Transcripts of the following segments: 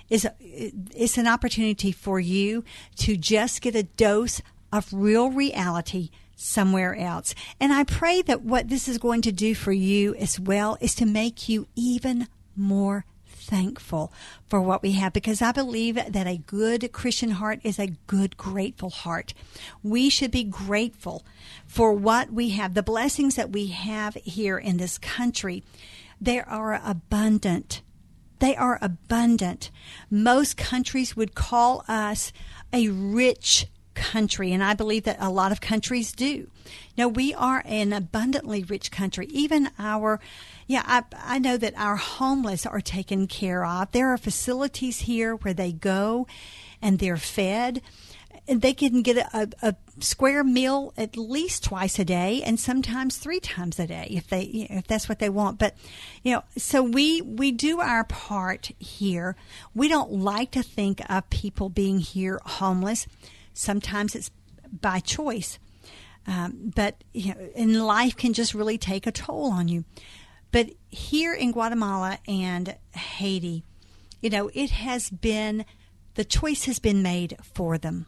it's an opportunity for you to just get a dose of real reality somewhere else. And I pray that what this is going to do for you as well is to make you even more thankful for what we have, because I believe that a good Christian heart is a good, grateful heart. We should be grateful for what we have, the blessings that we have here in this country. They are abundant. They are abundant. Most countries would call us a rich country, and I believe that a lot of countries do. Now, we are an abundantly rich country. Even I know that our homeless are taken care of. There are facilities here where they go and they're fed. And they can get a square meal at least twice a day, and sometimes 3 times a day if that's what they want. But so we do our part here. We don't like to think of people being here homeless. Sometimes it's by choice, but and life can just really take a toll on you. But here in Guatemala and Haiti, it has been, the choice has been made for them.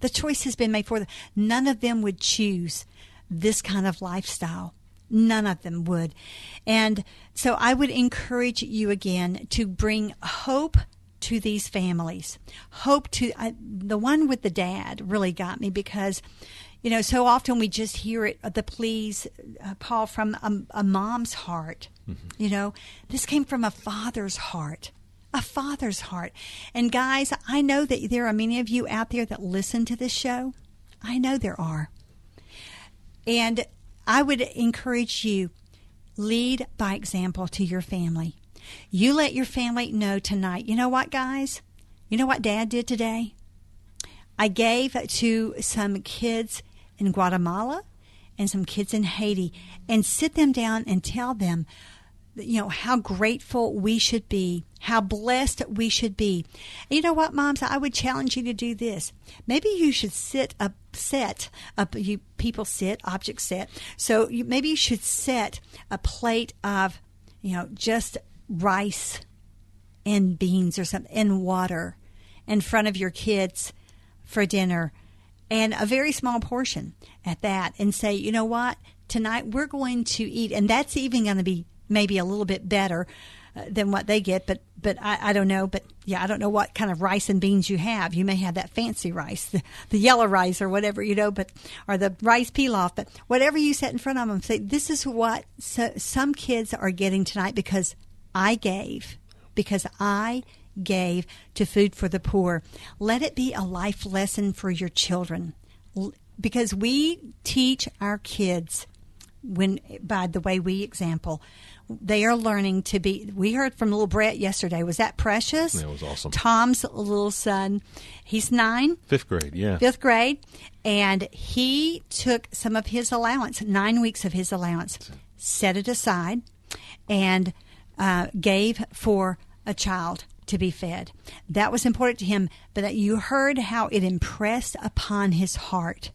The choice has been made for them. None of them would choose this kind of lifestyle. None of them would. And so I would encourage you again to bring hope to these families. Hope to, the one with the dad really got me, because, so often we just hear it, the pleas, Paul, from a mom's heart. Mm-hmm. This came from a father's heart. A father's heart. And guys, I know that there are many of you out there that listen to this show. I know there are. And I would encourage you, lead by example to your family. You let your family know tonight. You know what, guys? You know what Dad did today? I gave to some kids in Guatemala and some kids in Haiti, and sit them down and tell them, how grateful we should be, how blessed we should be. And you know what, moms? I would challenge you to do this. Maybe you should objects set. So maybe you should set a plate of, just rice and beans or something and water in front of your kids for dinner, and a very small portion at that, and say, you know what, tonight we're going to eat, and that's even going to be maybe a little bit better than what they get, but I don't know. But I don't know what kind of rice and beans you have. You may have that fancy rice, the yellow rice or whatever, or the rice pilaf. But whatever you set in front of them, say, this is what some kids are getting tonight because I gave to Food for the Poor. Let it be a life lesson for your children, because we teach our kids by the way we example. They are learning to be. We heard from little Brett yesterday. Was that precious? That was awesome. Tom's little son. He's 9. 5th grade, yeah. 5th grade. And he took some of his allowance, 9 weeks of his allowance, set it aside, and gave for a child to be fed. That was important to him. But you heard how it impressed upon his heart.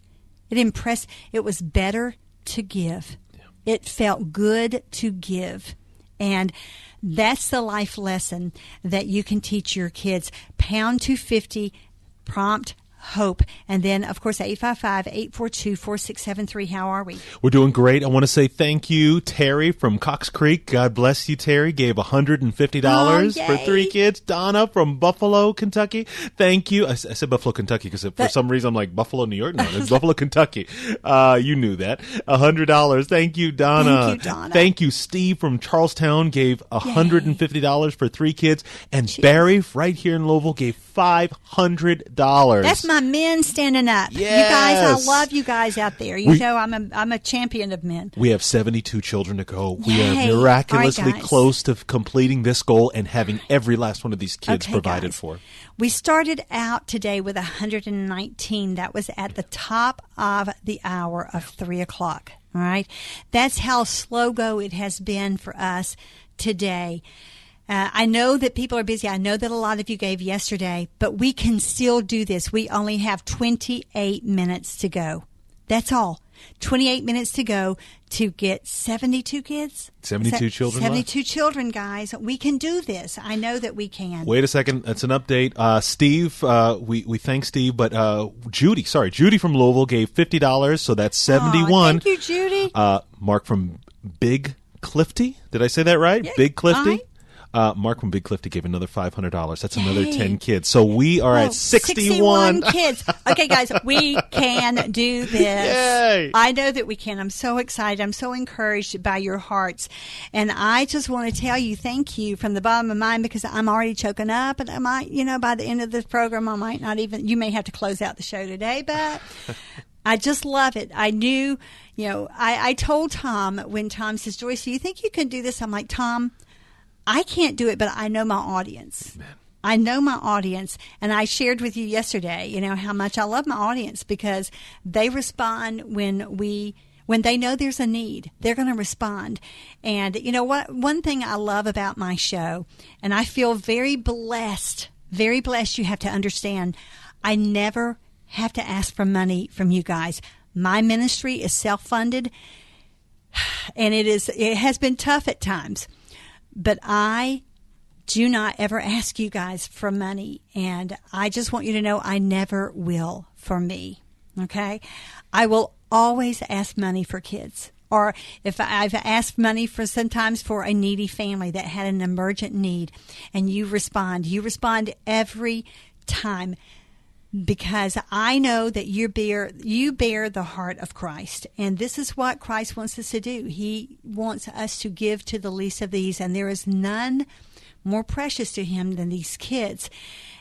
It was better to give. It felt good to give. And that's the life lesson that you can teach your kids. Pound 250, prompt hope. And then, of course, 855-842-4673. How are we? We're doing great. I want to say thank you, Terry from Cox Creek. God bless you, Terry. Gave $150 for 3 kids. Donna from Buffalo, Kentucky. Thank you. I said Buffalo, Kentucky because for some reason I'm like Buffalo, New York. No, it's Buffalo, Kentucky. You knew that. $100. Thank you, Donna. Thank you, Donna. Thank you, Steve from Charlestown. Gave $150 for 3 kids. And Barry, right here in Louisville, gave $500. That's my men standing up. Yes. You guys, I love you guys out there. I'm a champion of men. We have 72 children to go. We are miraculously close to completing this goal and having every last one of these kids provided for. We started out today with 119. That was at the top of the hour of 3 o'clock. All right. That's how slow go it has been for us today. I know that people are busy. I know that a lot of you gave yesterday, but we can still do this. We only have 28 minutes to go. That's all. 28 minutes to go to get 72 kids. 72 children 72 left? children, guys. We can do this. I know that we can. Wait a second. That's an update. Steve, we thank Steve, but Judy from Louisville gave $50, so that's 71. Thank you, Judy. Mark from Big Clifty. Did I say that right? Yeah, Big Clifty? Mark from Big Clifty gave another $500. That's another Yay. 10 kids. So we are at 61 kids. Okay, guys, we can do this. Yay. I know that we can. I'm so excited. I'm so encouraged by your hearts. And I just want to tell you thank you from the bottom of my mind, because I'm already choking up, and I might, by the end of this program, I might not even, you may have to close out the show today, but I just love it. I knew, I told Tom when Tom says, Joyce, do you think you can do this? I'm like, Tom, I can't do it, but I know my audience. Amen. I know my audience. And I shared with you yesterday, how much I love my audience, because they respond when they know there's a need. They're going to respond. And you know what? One thing I love about my show, and I feel very blessed, you have to understand, I never have to ask for money from you guys. My ministry is self-funded, and it has been tough at times. But I do not ever ask you guys for money. And I just want you to know I never will for me. Okay? I will always ask money for kids. Or if I've asked money sometimes for a needy family that had an emergent need, and you respond every time. Because I know that you bear the heart of Christ. And this is what Christ wants us to do. He wants us to give to the least of these. And there is none more precious to him than these kids.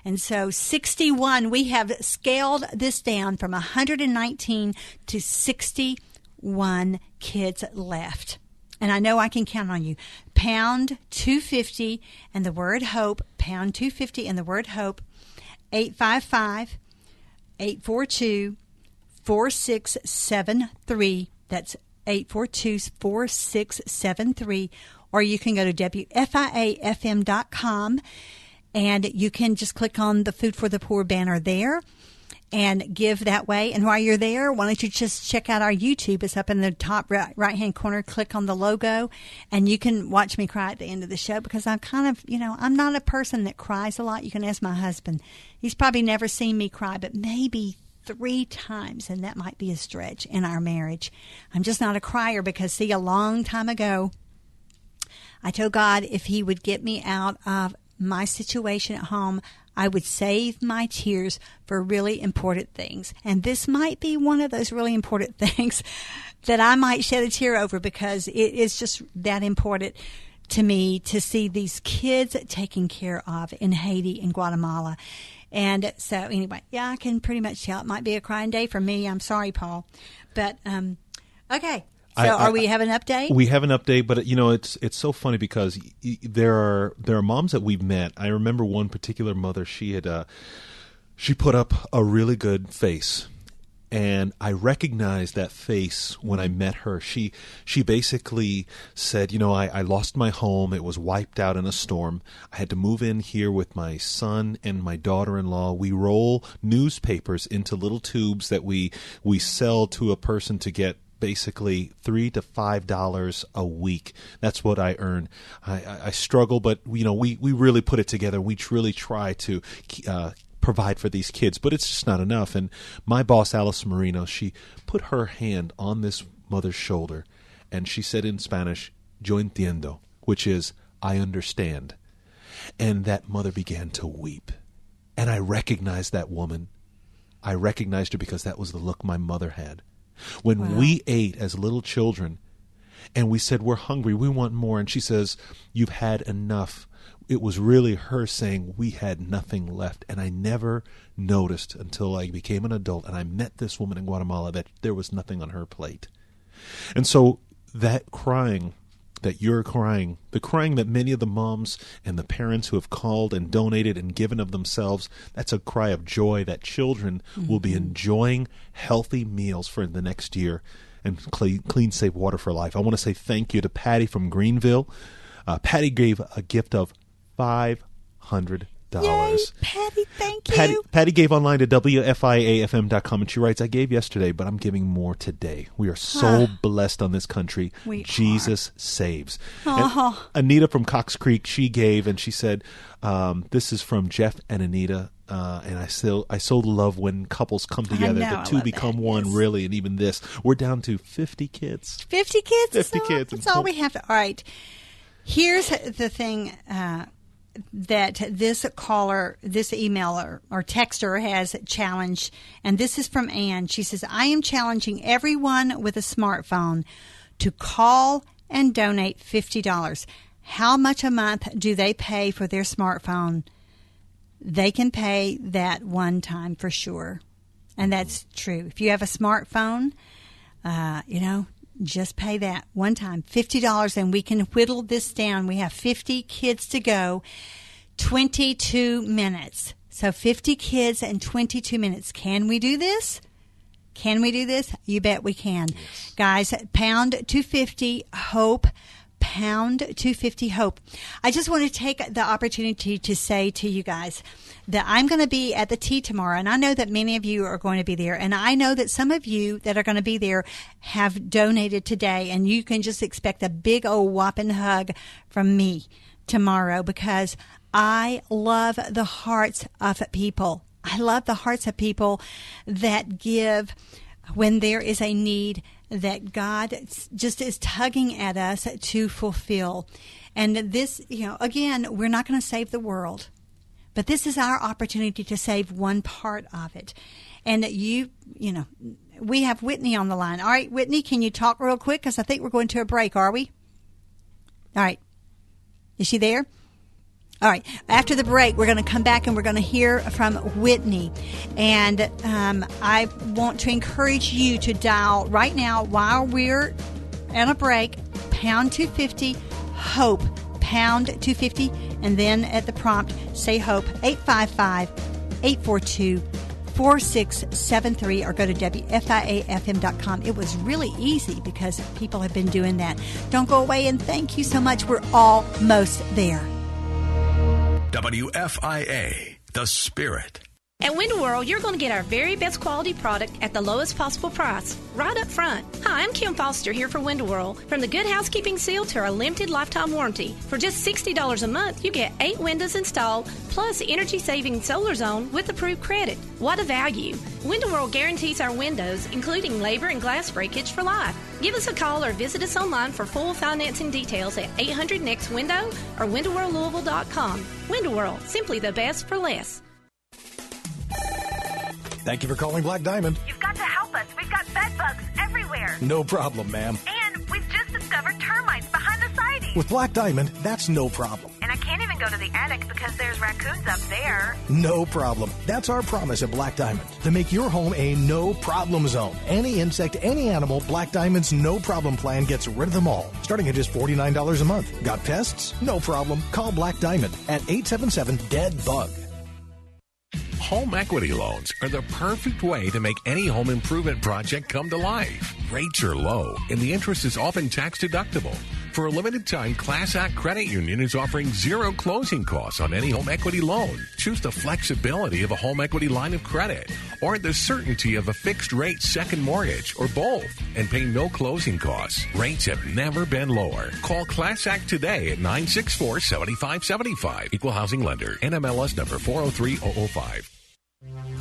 And so 61, we have scaled this down from 119 to 61 kids left. And I know I can count on you. Pound 250 and the word hope. Pound 250 and the word hope. 855-842-4673. That's 842-4673. Or you can go to WFIAFM.com, and you can just click on the Food for the Poor banner there and give that way. And while you're there, why don't you just check out our YouTube? It's up in the top right-hand corner. Click on the logo, and you can watch me cry at the end of the show, because I'm kind of, I'm not a person that cries a lot. You can ask my husband. He's probably never seen me cry, but maybe 3 times, and that might be a stretch in our marriage. I'm just not a crier because, see, a long time ago, I told God if he would get me out of my situation at home, I would save my tears for really important things. And this might be one of those really important things that I might shed a tear over, because it is just that important to me to see these kids taken care of in Haiti and Guatemala. And so anyway, yeah, I can pretty much tell it might be a crying day for me. I'm sorry, Paul. But, okay. So we have an update? We have an update, but it's so funny because there are moms that we've met. I remember one particular mother. She put up a really good face, and I recognized that face when I met her. She basically said, I lost my home. It was wiped out in a storm. I had to move in here with my son and my daughter-in-law. We roll newspapers into little tubes that we sell to a person to get basically $3 to $5 a week. That's what I earn. I struggle, but we really put it together. We really try to provide for these kids, but it's just not enough. And my boss, Alice Marino, she put her hand on this mother's shoulder, and she said in Spanish, "Yo entiendo," which is, "I understand." And that mother began to weep. And I recognized that woman. I recognized her because that was the look my mother had. When we ate as little children and we said, we're hungry, we want more, and she says, you've had enough. It was really her saying we had nothing left. And I never noticed until I became an adult and I met this woman in Guatemala that there was nothing on her plate. And so that crying that you're crying, the crying that many of the moms and the parents who have called and donated and given of themselves, that's a cry of joy that children will be enjoying healthy meals for the next year and clean, safe water for life. I want to say thank you to Patty from Greenville. Patty gave a gift of $500. Yay, Patty, thank you. Patty gave online to WFIAFM.com, and she writes, I gave yesterday, but I'm giving more today. We are so blessed on this country. Jesus saves. And Anita from Cox Creek, she gave, and she said, this is from Jeff and Anita. And I so love when couples come together. The two become one, really. And even this, we're down to 50 kids. 50 kids? 50 kids. That's all we have to. All right. Here's the thing that this caller, this emailer or texter has challenged, and this is from Ann. She says, I am challenging everyone with a smartphone to call and donate $50. How much a month do they pay for their smartphone? They can pay that one time for sure. And that's true. If you have a smartphone, just pay that one time, $50, and we can whittle this down. We have 50 kids to go, 22 minutes. So 50 kids and 22 minutes. Can we do this? Can we do this? You bet we can. Yes. Guys, pound 250 HOPE. Pound 250 HOPE. I just want to take the opportunity to say to you guys that I'm going to be at the tea tomorrow, and I know that many of you are going to be there, and I know that some of you that are going to be there have donated today, and you can just expect a big old whopping hug from me tomorrow, because I love the hearts of people. I love the hearts of people that give when there is a need that God just is tugging at us to fulfill. And this, again, we're not going to save the world, but this is our opportunity to save one part of it. And we have Whitney on the line. All right, Whitney, can you talk real quick? Because I think we're going to a break, are we? All right. Is she there? All right. After the break, we're going to come back and we're going to hear from Whitney. And I want to encourage you to dial right now while we're on a break, pound 250 HOPE, pound 250, and then at the prompt, say HOPE, 855-842-4673, or go to WFIAFM.com. It was really easy because people have been doing that. Don't go away, and thank you so much. We're almost there. WFIA, The Spirit. At Window World, you're going to get our very best quality product at the lowest possible price, right up front. Hi, I'm Kim Foster here for Window World. From the Good Housekeeping Seal to our limited lifetime warranty, for just $60 a month, you get 8 windows installed, plus energy-saving solar zone with approved credit. What a value! Window World guarantees our windows, including labor and glass breakage, for life. Give us a call or visit us online for full financing details at 800-NEXT-WINDOW or WindowWorldLouisville.com. Window World, simply the best for less. Thank you for calling Black Diamond. You've got to help us. We've got bed bugs everywhere. No problem, ma'am. And we've just discovered termites behind the siding. With Black Diamond, that's no problem. And I can't even go to the attic because there's raccoons up there. No problem. That's our promise at Black Diamond, to make your home a no-problem zone. Any insect, any animal, Black Diamond's no-problem plan gets rid of them all, starting at just $49 a month. Got pests? No problem. Call Black Diamond at 877-DEAD-BUG. Home equity loans are the perfect way to make any home improvement project come to life. Rates are low, and the interest is often tax deductible. For a limited time, Class Act Credit Union is offering zero closing costs on any home equity loan. Choose the flexibility of a home equity line of credit, or the certainty of a fixed rate second mortgage, or both, and pay no closing costs. Rates have never been lower. Call Class Act today at 964-7575. Equal Housing Lender. NMLS number 403005.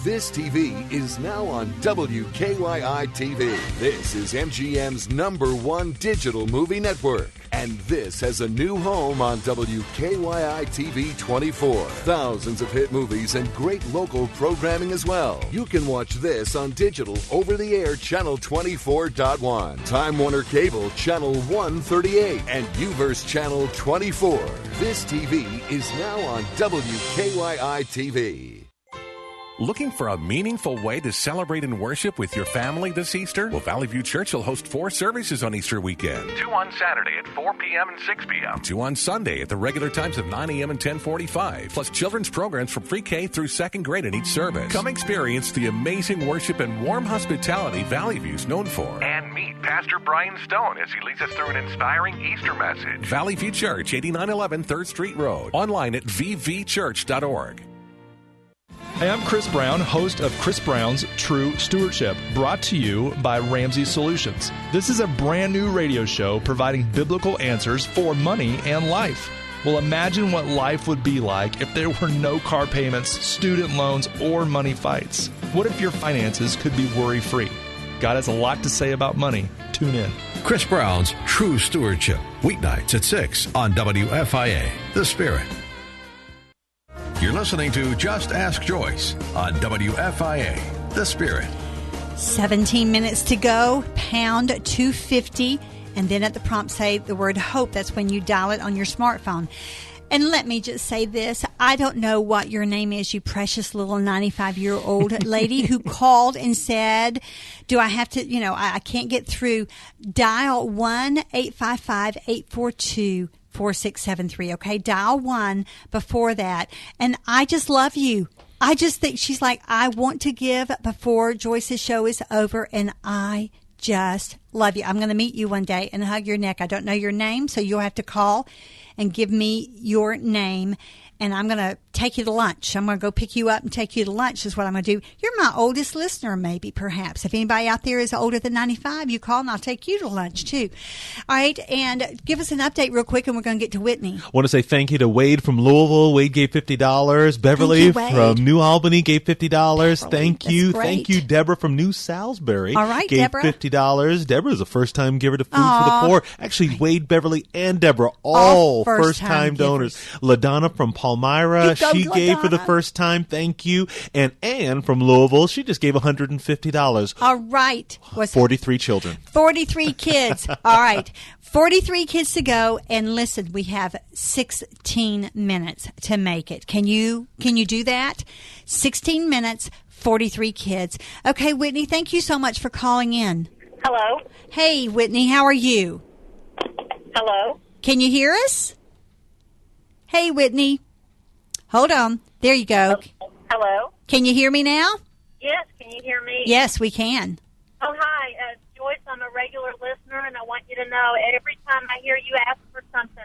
This TV is now on WKYI TV. This is MGM's #1 digital movie network. And this has a new home on WKYI TV 24. Thousands of hit movies and great local programming as well. You can watch this on digital over-the-air channel 24.1, Time Warner Cable channel 138, and Uverse channel 24. This TV is now on WKYI TV. Looking for a meaningful way to celebrate and worship with your family this Easter? Well, Valley View Church will host 4 services on Easter weekend. 2 on Saturday at 4 p.m. and 6 p.m. 2 on Sunday at the regular times of 9 a.m. and 10:45. Plus children's programs from pre-K through 2nd grade in each service. Come experience the amazing worship and warm hospitality Valley View's known for. And meet Pastor Brian Stone as he leads us through an inspiring Easter message. Valley View Church, 8911 3rd Street Road. Online at vvchurch.org. Hey, I'm Chris Brown, host of Chris Brown's True Stewardship, brought to you by Ramsey Solutions. This is a brand new radio show providing biblical answers for money and life. Well, imagine what life would be like if there were no car payments, student loans, or money fights. What if your finances could be worry-free? God has a lot to say about money. Tune in. Chris Brown's True Stewardship, weeknights at 6 on WFIA, The Spirit. You're listening to Just Ask Joyce on WFIA, The Spirit. 17 minutes to go, pound 250, and then at the prompt say the word hope. That's when you dial it on your smartphone. And let me just say this. I don't know what your name is, you precious little 95-year-old lady who called and said, do I have to, I can't get through. Dial 1-855-842-4673, okay? Dial 1 before that. And I just love you. I just think she's like, I want to give before Joyce's show is over, and I just love you. I'm going to meet you one day and hug your neck. I don't know your name, so you'll have to call and give me your name, and I'm going to take you to lunch. I'm going to go pick you up and take you to lunch is what I'm going to do. You're my oldest listener, maybe, perhaps. If anybody out there is older than 95, you call and I'll take you to lunch, too. All right, and give us an update real quick, and we're going to get to Whitney. I want to say thank you to Wade from Louisville. Wade gave $50. Beverly from New Albany gave $50. Thank you. Thank you, Deborah from New Salisbury. All right, gave Deborah. $50. Deborah is a first-time giver to Food for the Poor. Actually, Wade, Beverly, and Deborah, all first-time donors. LaDonna from Palmyra, she gave for the first time. Thank you. And Ann from Louisville, she just gave $150. All right. 43 children. 43 kids. All right. 43 kids to go. And listen, we have 16 minutes to make it. Can you do that? 16 minutes, 43 kids. Okay, Whitney, thank you so much for calling in. Hello. Hey, Whitney, how are you? Hello. Can you hear us? Hey, Whitney. Hold on. There you go. Hello. Can you hear me now? Yes, can you hear me? Yes, we can. Oh, hi. Joyce, I'm a regular listener, and I want you to know every time I hear you ask for something,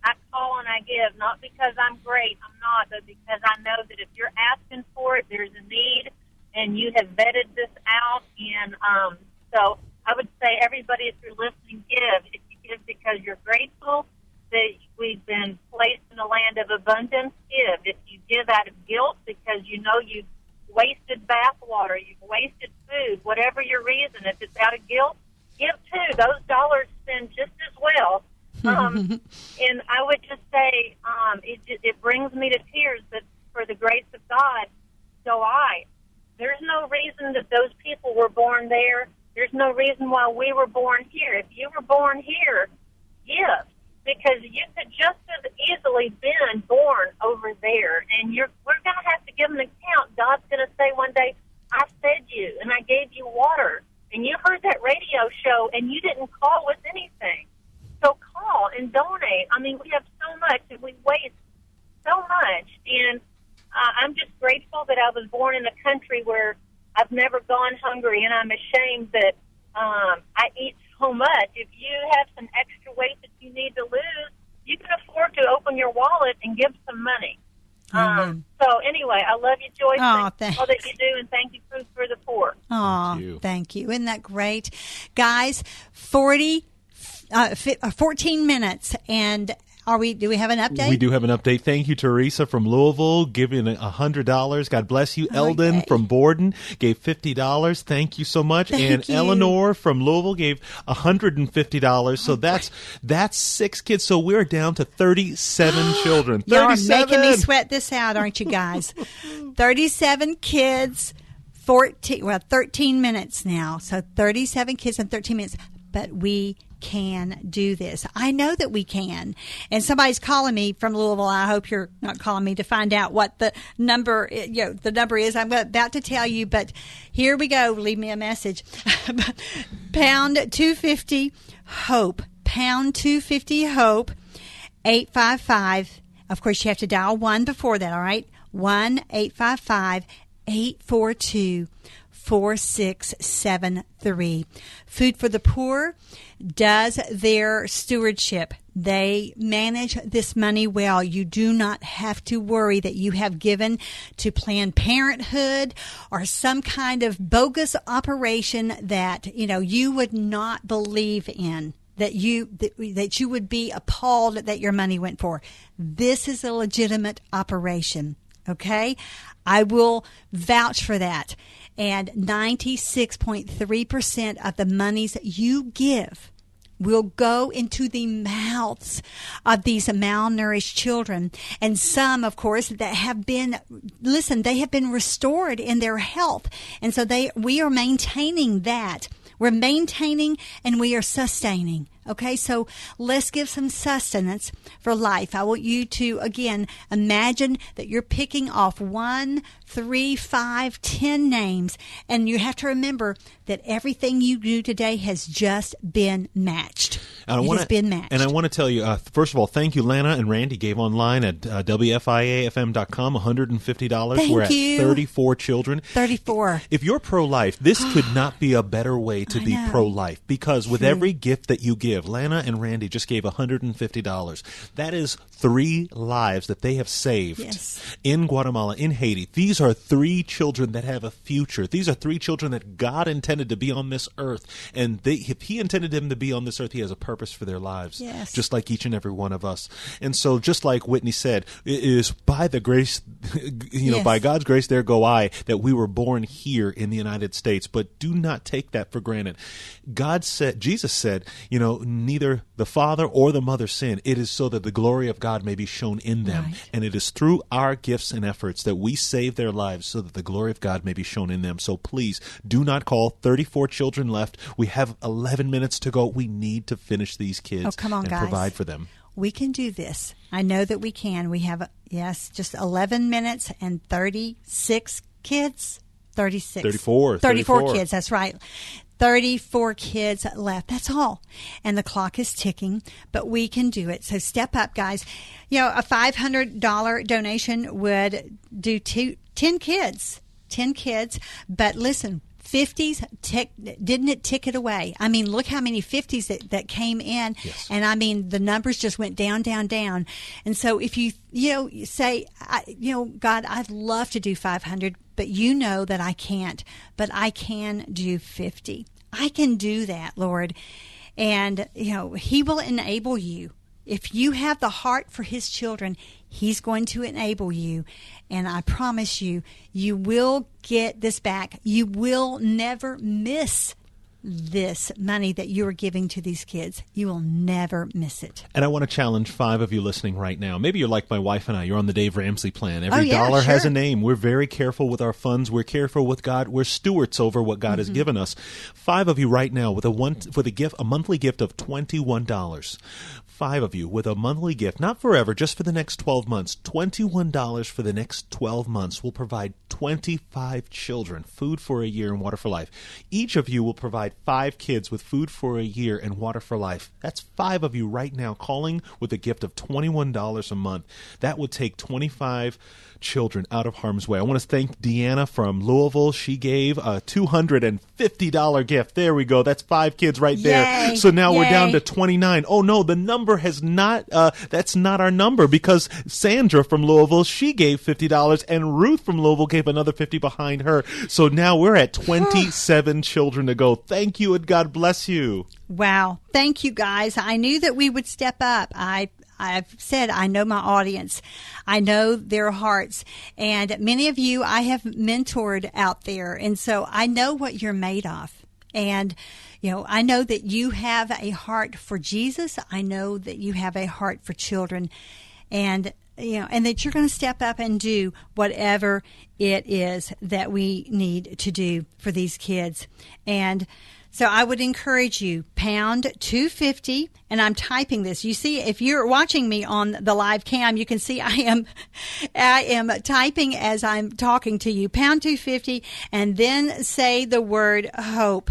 I call and I give, not because I'm great. I'm not, but because I know that if you're asking for it, there's a need, and you have vetted this out. And so I would say everybody, if you're listening, give. If you give because you're grateful that we've been placed in a land of abundance, give. If you give out of guilt because you know you've wasted bath water, you've wasted food, whatever your reason, if it's out of guilt, give too. Those dollars spend just as well. And I would just say it brings me to tears that for the grace of God, so there's no reason that those people were born there. There's no reason why we were born here. If you were born here, give. Because you could just as easily been born over there, and we're going to have to give an account. God's going to say one day, I fed you, and I gave you water, and you heard that radio show, and you didn't call with anything. So call and donate. I mean, we have so much, and we waste so much, and I'm just grateful that I was born in a country where I've never gone hungry, and I'm ashamed that I eat so much. If you have some extra weight that you need to lose, you can afford to open your wallet and give some money. So anyway, I love you, Joyce. Thanks. All that you do, and thank you, Food for the Poor. Thank you. Isn't that great? Guys, 14 minutes, and do we have an update? We do have an update. Thank you, Teresa from Louisville, giving $100. God bless you. Eldon from Borden gave $50. Thank you so much. Thank you. Eleanor from Louisville gave $150. So that's 6 kids. So we're down to 37 children. 37. Y'all are making me sweat this out, aren't you guys? 37 kids, 13 minutes now. So 37 kids in 13 minutes. But we can do this. I know that we can. And somebody's calling me from Louisville. I hope you're not calling me to find out what the number is. I'm about to tell you, but here we go. Leave me a message. Pound 250 HOPE. Pound 250 HOPE. 855. Of course, you have to dial 1 before that, all right? 1-855 842-4673. Food for the Poor does their stewardship. They manage this money well. You do not have to worry that you have given to Planned Parenthood or some kind of bogus operation that, you would not believe in. That you would be appalled that your money went for. This is a legitimate operation, okay? I will vouch for that. And 96.3% of the monies you give will go into the mouths of these malnourished children. And some, of course, that have been, they have been restored in their health. And so we are maintaining that. We're maintaining and we are sustaining. Okay, so let's give some sustenance for life. I want you to, again, imagine that you're picking off 1, 3, 5, 10 names, and you have to remember that everything you do today has just been matched. It has been matched. And I want to tell you, first of all, thank you, Lana and Randy gave online at WFIAFM.com, $150. We're at 34 children. 34. If you're pro-life, this could not be a better way to be pro-life, because with every gift that you give, Lana and Randy just gave $150. That is 3 lives that they have saved in Guatemala, in Haiti. These are 3 children that have a future. These are 3 children that God intended to be on this earth. And if He intended them to be on this earth, He has a purpose for their lives, just like each and every one of us. And so just like Whitney said, it is by the grace, by God's grace, there go I, that we were born here in the United States. But do not take that for granted. Jesus said, neither the father or the mother sin. It is so that the glory of God may be shown in them. Right. And it is through our gifts and efforts that we save their lives so that the glory of God may be shown in them. So please do not call. 34 children left. We have 11 minutes to go. We need to finish these kids and guys. Provide for them. We can do this. I know that we can. We have, just 11 minutes and 36 kids. 34 kids, that's right. 34 kids left. That's all. And the clock is ticking, but we can do it. So step up, guys. A $500 donation would do 10 kids. 10 kids. But listen, 50s, didn't it tick it away? I mean, look how many 50s that came in. Yes. And I mean, the numbers just went down, down, down. And so if you say, God, I'd love to do 500, but you know that I can't, but I can do 50. I can do that, Lord. And, He will enable you. If you have the heart for His children, He's going to enable you. And I promise you, you will get this back. You will never miss this money that you are giving to these kids. You will never miss it. And I want to challenge 5 of you listening right now. Maybe you're like my wife and I. You're on the Dave Ramsey plan. Every dollar has a name. We're very careful with our funds. We're careful with God. We're stewards over what God has given us. 5 of you right now with a monthly gift of $21. 5 of you with a monthly gift, not forever, just for the next 12 months, $21 for the next 12 months will provide 25 children food for a year and water for life. Each of you will provide 5 kids with food for a year and water for life. That's 5 of you right now calling with a gift of $21 a month. That would take 25 children out of harm's way. I want to thank Deanna from Louisville. She gave a $250 gift. There we go. That's 5 kids right there. So now we're down to 29. Oh no, the number has not, that's not our number, because Sandra from Louisville, she gave $50 and Ruth from Louisville gave another 50 behind her. So now we're at 27 children to go. Thank you and God bless you. Wow. Thank you, guys. I knew that we would step up. I've said I know my audience. I know their hearts. And many of you I have mentored out there. And so I know what you're made of. And, I know that you have a heart for Jesus. I know that you have a heart for children. And, and that you're going to step up and do whatever it is that we need to do for these kids. And so I would encourage you, pound 250, and I'm typing this. You see, if you're watching me on the live cam, you can see I am typing as I'm talking to you. Pound 250, and then say the word hope,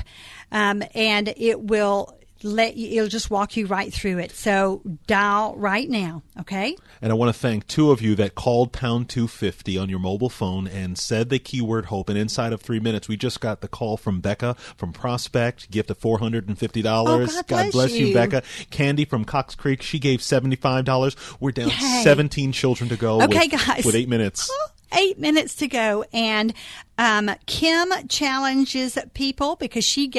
and it will it'll just walk you right through it. So dial right now, okay? And I want to thank two of you that called pound 250 on your mobile phone and said the keyword hope. And inside of 3 minutes, we just got the call from Becca from Prospect, gift of $450. Oh, God bless you, Becca. Candy from Cox Creek, she gave $75. We're down 17 children to go guys. with 8 minutes. 8 minutes to go. And Kim challenges people because she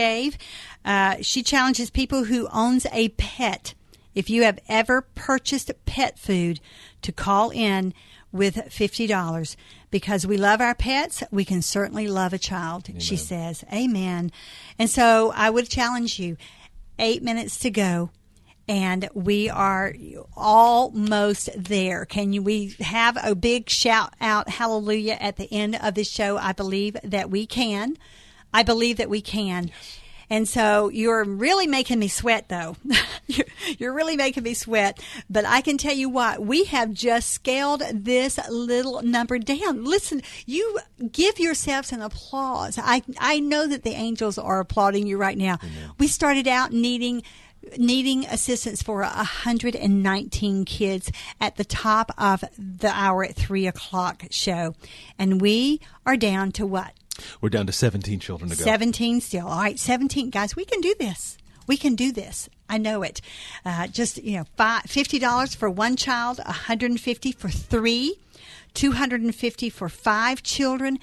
challenges people who owns a pet. If you have ever purchased pet food, to call in with $50. Because we love our pets, we can certainly love a child, Amen. She says. Amen. And so I would challenge you, 8 minutes to go. And we are almost there. We have a big shout out, hallelujah, at the end of this show? I believe that we can. Yes. And so you're really making me sweat, though. You're really making me sweat. But I can tell you what, we have just scaled this little number down. Listen, you give yourselves an applause. I know that the angels are applauding you right now. Amen. We started out needing assistance for 119 kids at the top of the hour at 3 o'clock show. And we are down to what? We're down to 17 children to go. 17 still. All right, 17. Guys, we can do this. We can do this. I know it. $50 for one child, $150 for 3, $250 for 5 children,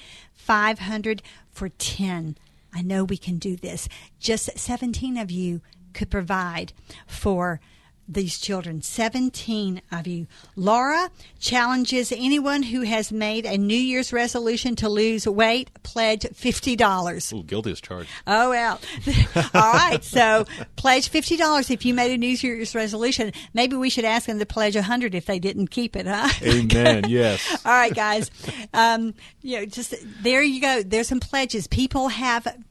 $500 for 10. I know we can do this. Just 17 of you could provide for these children. 17 of you. Laura challenges anyone who has made a New Year's resolution to lose weight, pledge $50. Ooh, guilty as charged. Oh, well. All right. So pledge $50 if you made a New Year's resolution. Maybe we should ask them to pledge $100 if they didn't keep it, huh? Amen. Yes. All right, guys. Just there you go. There's some pledges. People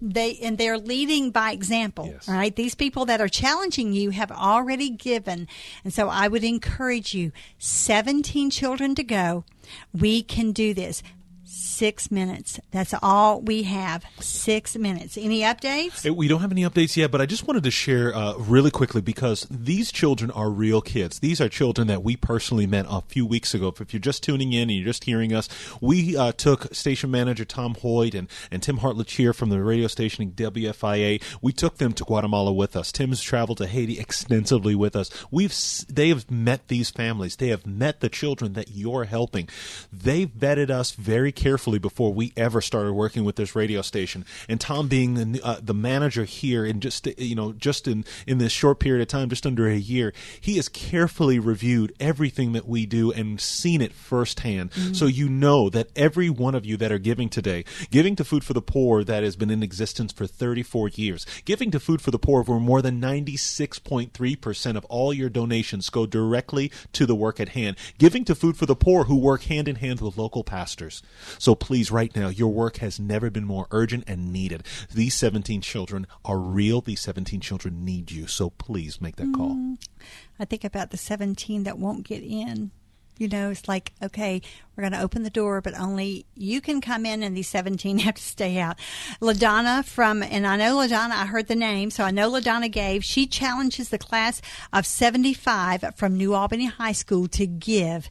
they're leading by example. Yes. All right. These people that are challenging you have already given. And so I would encourage you, 17 children to go. We can do this. 6 minutes. That's all we have. 6 minutes. Any updates? We don't have any updates yet, but I just wanted to share really quickly because these children are real kids. These are children that we personally met a few weeks ago. If you're just tuning in and you're just hearing us, we took station manager Tom Hoyt and Tim Hartlett here from the radio station WFIA. We took them to Guatemala with us. Tim's traveled to Haiti extensively with us. They have met these families. They have met the children that you're helping. They vetted us very carefully before we ever started working with this radio station. And Tom being the manager here in just in this short period of time, just under a year, he has carefully reviewed everything that we do and seen it firsthand. Mm-hmm. So you know that every one of you that are giving today, giving to Food for the Poor that has been in existence for 34 years, giving to Food for the Poor where more than 96.3% of all your donations go directly to the work at hand, giving to Food for the Poor who work hand in hand with local pastors. So please, right now, your work has never been more urgent and needed. These 17 children are real. These 17 children need you. So please make that call. I think about the 17 that won't get in. It's like, okay, we're going to open the door, but only you can come in and these 17 have to stay out. LaDonna and I know LaDonna, I heard the name, so I know LaDonna gave. She challenges the class of 75 from New Albany High School to give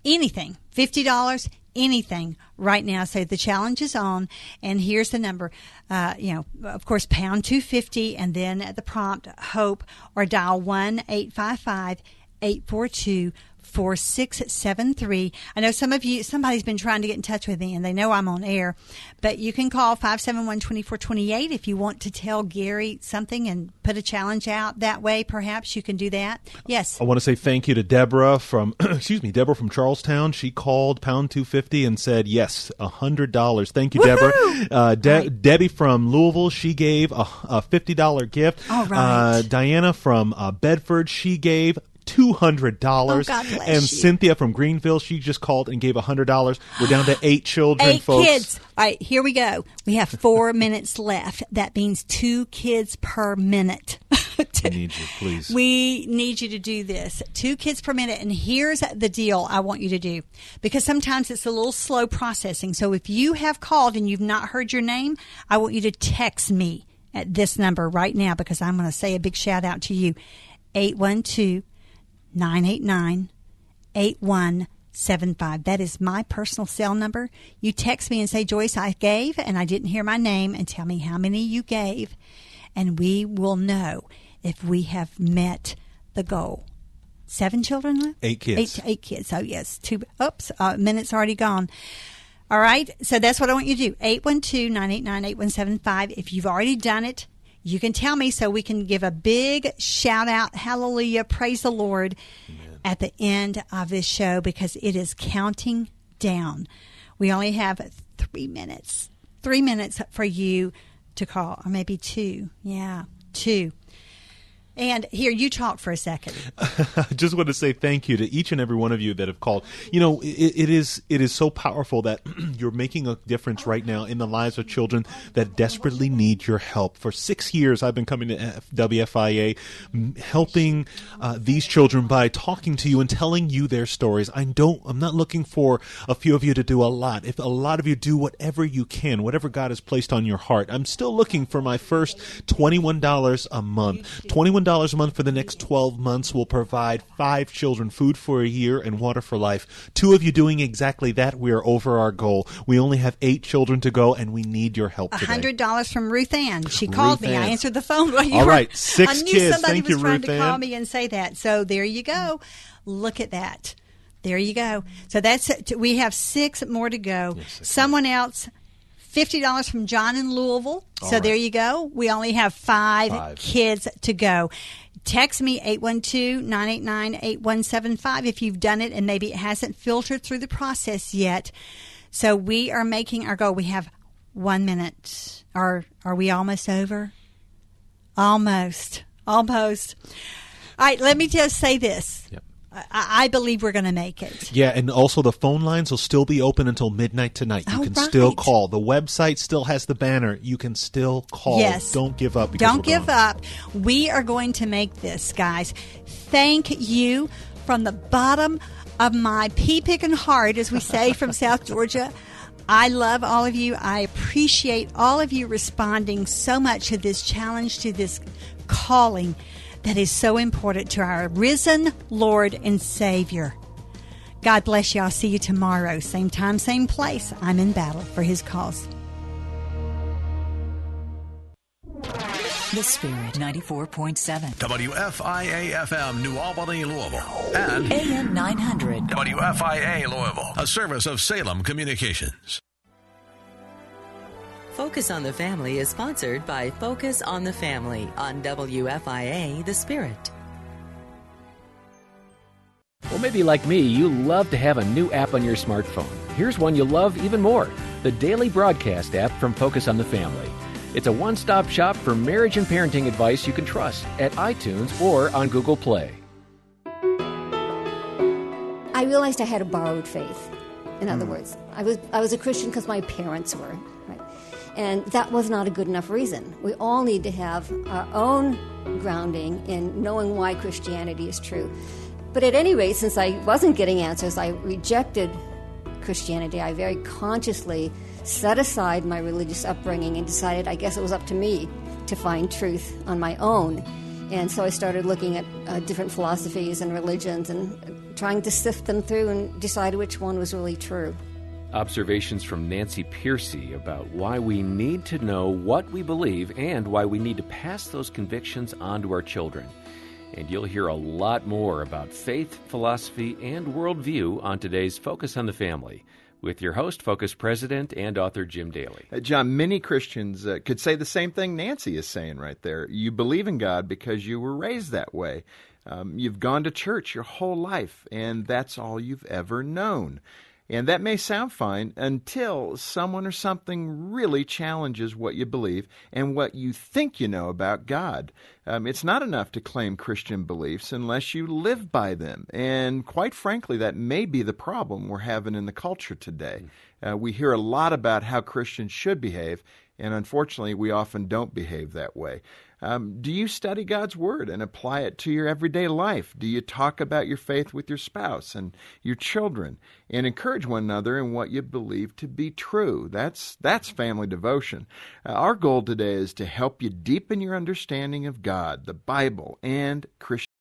anything, $50, anything right now. So the challenge is on, and here's the number. Of course, pound 250, and then at the prompt, HOPE, or dial 1-855-842-4673. I know somebody's been trying to get in touch with me, and they know I'm on air, but you can call 571-2428 if you want to tell Gary something and put a challenge out that way. Perhaps you can do that. Yes. I want to say thank you to Deborah from Charlestown. She called pound 250 and said yes, $100. Thank you, Deborah. Debbie from Louisville, she gave a $50 gift. All right. Diana from Bedford, she gave $200. Oh, God bless and you. Cynthia from Greenville, she just called and gave $100. We're down to 8 children, 8 folks. kids. All right, here we go. We have 4 minutes left. That means 2 kids per minute. I need you, please. We need you to do this. 2 kids per minute. And here's the deal I want you to do, because sometimes it's a little slow processing. So if you have called and you've not heard your name, I want you to text me at this number right now because I'm going to say a big shout out to you. 812-989-8175. That is my personal cell number. You text me and say, Joyce, I gave and I didn't hear my name, and tell me how many you gave, and we will know if we have met the goal. 7 children left? 8 kids. 8 kids. So, yes. Minute's already gone. All right. So that's what I want you to do. 812-989-8175. If you've already done it, you can tell me so we can give a big shout out. Hallelujah. Praise the Lord. Amen. At the end of this show, because it is counting down. We only have 3 minutes. 3 minutes for you to call, or maybe 2. Yeah, 2. And here, you talk for a second. I just want to say thank you to each and every one of you that have called. You know, it is so powerful that you're making a difference right now in the lives of children that desperately need your help. For 6 years, I've been coming to WFIA, helping these children by talking to you and telling you their stories. I'm not looking for a few of you to do a lot. If a lot of you do whatever you can, whatever God has placed on your heart, I'm still looking for my first $21 a month. $21 a month for the next 12 months will provide 5 children food for a year and water for life. 2 of you doing exactly that. We are over our goal. We only have 8 children to go, and we need your help today. $100 from Ruth Ann. She called me. I answered the phone while you All were. right, 6 kids. I knew somebody Thank was you, trying Ruth to Ann. call me and say that. So there you go. Look at that. There you go. So that's it. We have 6 more to go. Yes, someone else. $50 from John in Louisville. So right. There you go. We only have 5 kids to go. Text me 812-989-8175 if you've done it and maybe it hasn't filtered through the process yet. So we are making our goal. We have 1 minute. Are we almost over? Almost. All right, let me just say this. Yep. I believe we're going to make it. Yeah, and also the phone lines will still be open until midnight tonight. You can still call. The website still has the banner. You can still call. Yes. Don't give up. Don't give up. We are going to make this, guys. Thank you from the bottom of my pea-picking heart, as we say from South Georgia. I love all of you. I appreciate all of you responding so much to this challenge, to this calling that is so important to our risen Lord and Savior. God bless you. I'll see you tomorrow. Same time, same place. I'm in battle for His cause. The Spirit 94.7. WFIA FM New Albany, Louisville. And AM 900. WFIA Louisville, a service of Salem Communications. Focus on the Family is sponsored by Focus on the Family on WFIA The Spirit. Well, maybe like me, you love to have a new app on your smartphone. Here's one you'll love even more, the Daily Broadcast app from Focus on the Family. It's a one-stop shop for marriage and parenting advice you can trust at iTunes or on Google Play. I realized I had a borrowed faith. In other words, I was a Christian because my parents were, right? And that was not a good enough reason. We all need to have our own grounding in knowing why Christianity is true. But at any rate, since I wasn't getting answers, I rejected Christianity. I very consciously set aside my religious upbringing and decided I guess it was up to me to find truth on my own. And so I started looking at different philosophies and religions and trying to sift them through and decide which one was really true. Observations from Nancy Piercy about why we need to know what we believe and why we need to pass those convictions on to our children. And you'll hear a lot more about faith, philosophy, and worldview on today's Focus on the Family with your host, Focus President and author Jim Daly. John, many Christians could say the same thing Nancy is saying right there. You believe in God because you were raised that way. You've gone to church your whole life, and that's all you've ever known. And that may sound fine until someone or something really challenges what you believe and what you think you know about God. It's not enough to claim Christian beliefs unless you live by them. And quite frankly, that may be the problem we're having in the culture today. We hear a lot about how Christians should behave, and unfortunately, we often don't behave that way. Do you study God's Word and apply it to your everyday life? Do you talk about your faith with your spouse and your children and encourage one another in what you believe to be true? That's family devotion. Our goal today is to help you deepen your understanding of God, the Bible, and Christianity.